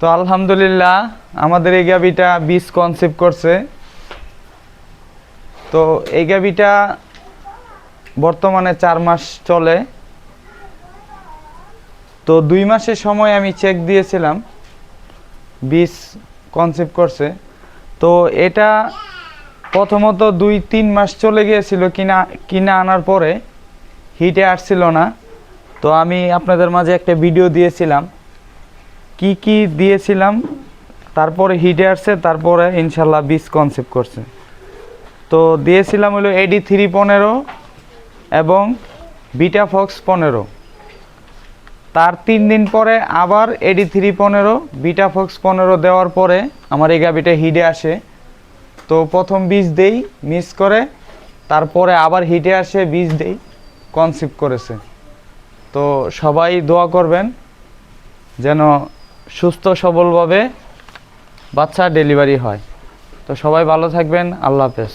তো আলহামদুলিল্লাহ আমাদের এই গাভীটা বীজ কনসেপ্ট করছে। তো এই গাভীটা বর্তমানে 4 মাস চলে। তো 2 মাসের সময় আমি চেক দিয়েছিলাম, বীজ কনসেপ্ট করছে। তো এটা প্রথমত 2-3 মাস চলে গিয়েছিল কিনা আনার পরে হিটে আসছিল না। তো আমি আপনাদের মাঝে একটা ভিডিও দিয়েছিলাম কি দিয়েছিলাম, তারপরে হিটে আসছে, তারপরে ইনশাল্লাহ বীজ কনসেপ্ট করছে। তো দিয়েছিলাম হলো AD3 15 এবং বিটাফক্স 15। তার 3 দিন পরে আবার AD3 15 বিটাফক্স 15 দেওয়ার পরে আমার এই গাভীটা হিটে আসে। তো প্রথম বীজ দেই, মিস করে, তারপরে আবার হিটে আসে, বীজ দেই, কনসেপ্ট করেছে। তো সবাই দোয়া করবেন যেন সুস্থ সবলভাবে বাচ্চা ডেলিভারি হয়। তো সবাই ভালো থাকবেন, আল্লাহ হাফেজ।